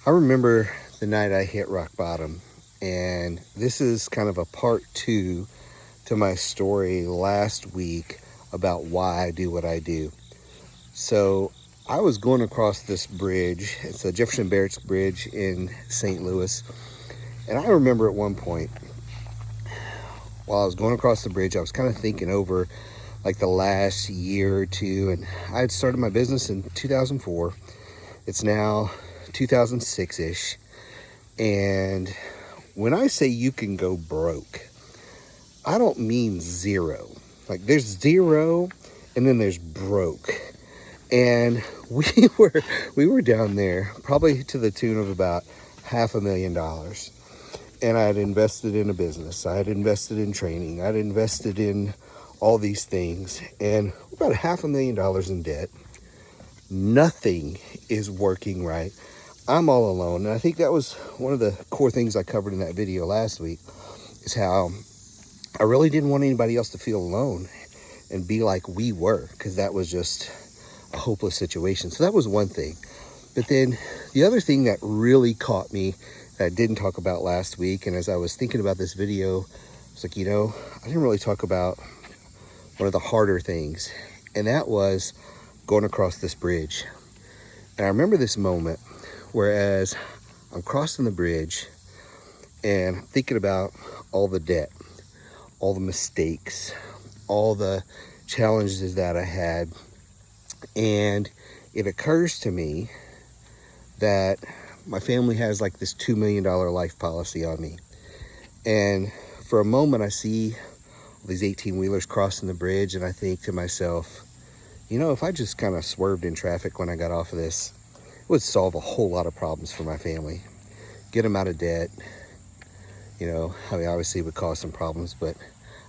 I remember the night I hit rock bottom, and this is kind of a part two to my story last week about why I do what I do. So I was going across this bridge. It's the Jefferson Barracks Bridge in St. Louis. And I remember at one point, while I was going across the bridge, I was kind of thinking over like the last year or two. And I had started my business in 2004. It's now 2006-ish. And when I say you can go broke, I don't mean zero. Like there's zero and then there's broke. And we were down there probably to the tune of about $500,000. And I had invested in a business. I had invested in training. I had invested in all these things. And about $500,000 in debt. Nothing is working right. I'm all alone. And I think that was one of the core things I covered in that video last week, is how I really didn't want anybody else to feel alone and be like we were, because that was just a hopeless situation. So that was one thing. But then the other thing that really caught me that I didn't talk about last week, and as I was thinking about this video, I was like, I didn't really talk about one of the harder things, and that was going across this bridge. And I remember this moment, whereas I'm crossing the bridge and thinking about all the debt, all the mistakes, all the challenges that I had. And it occurs to me that my family has like this $2 million life policy on me. And for a moment, I see all these 18-wheelers crossing the bridge, and I think to myself, if I just kind of swerved in traffic when I got off of this, it would solve a whole lot of problems for my family. Get them out of debt. Obviously it would cause some problems, but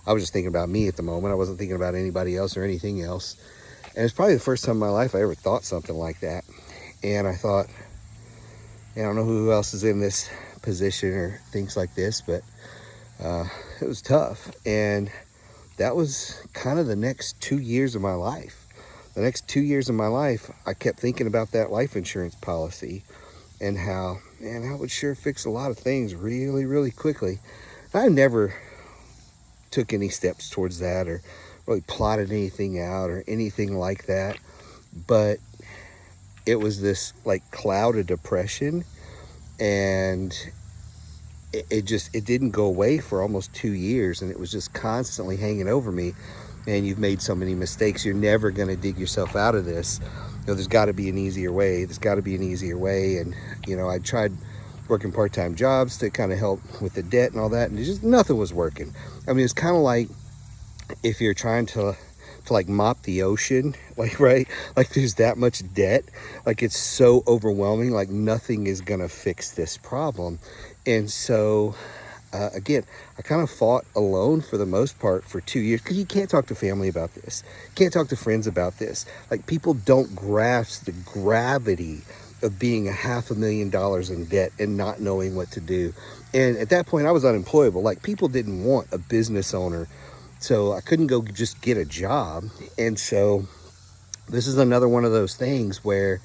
I was just thinking about me at the moment. I wasn't thinking about anybody else or anything else. And it's probably the first time in my life I ever thought something like that. And I thought, I don't know who else is in this position or things like this, but it was tough. And that was kind of the next 2 years of my life. The next 2 years of my life, I kept thinking about that life insurance policy and how, that would sure fix a lot of things really, really quickly. I never took any steps towards that or really plotted anything out or anything like that. But it was this like cloud of depression, and it didn't go away for almost 2 years, and it was just constantly hanging over me. Man, you've made so many mistakes. You're never going to dig yourself out of this. There's got to be an easier way. There's got to be an easier way. And, I tried working part-time jobs to kind of help with the debt and all that, and just nothing was working. I mean, it's kind of like if you're trying to like mop the ocean, like, right? Like there's that much debt. Like it's so overwhelming, like nothing is going to fix this problem. And so, again, I kind of fought alone for the most part for 2 years, because you can't talk to family about this. You can't talk to friends about this. Like people don't grasp the gravity of being $500,000 in debt and not knowing what to do. And at that point I was unemployable. Like people didn't want a business owner. So I couldn't go just get a job. And so this is another one of those things where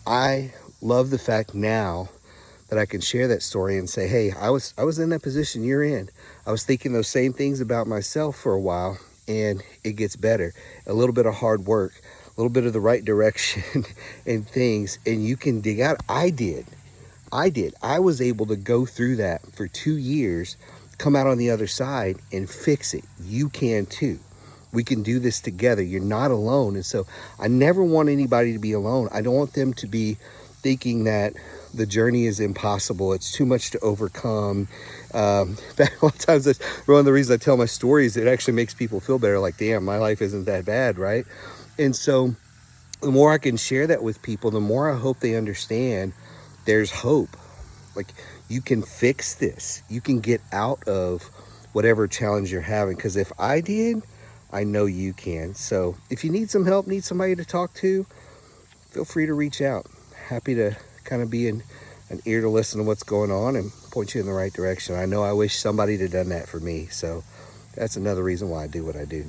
I love the fact now that I can share that story and say, hey, I was in that position you're in. I was thinking those same things about myself for a while, and it gets better. A little bit of hard work, a little bit of the right direction and things, and you can dig out. I did. I was able to go through that for 2 years, come out on the other side and fix it. You can too. We can do this together. You're not alone. And so I never want anybody to be alone. I don't want them to be thinking that the journey is impossible. It's too much to overcome. A lot of times, that's one of the reasons I tell my stories. It actually makes people feel better. Like, damn, my life isn't that bad, right? And so the more I can share that with people, the more I hope they understand there's hope. Like, you can fix this. You can get out of whatever challenge you're having. Because if I did, I know you can. So if you need some help, need somebody to talk to, feel free to reach out. Happy to kind of be an ear to listen to what's going on and point you in the right direction. I know I wish somebody had done that for me. So that's another reason why I do what I do.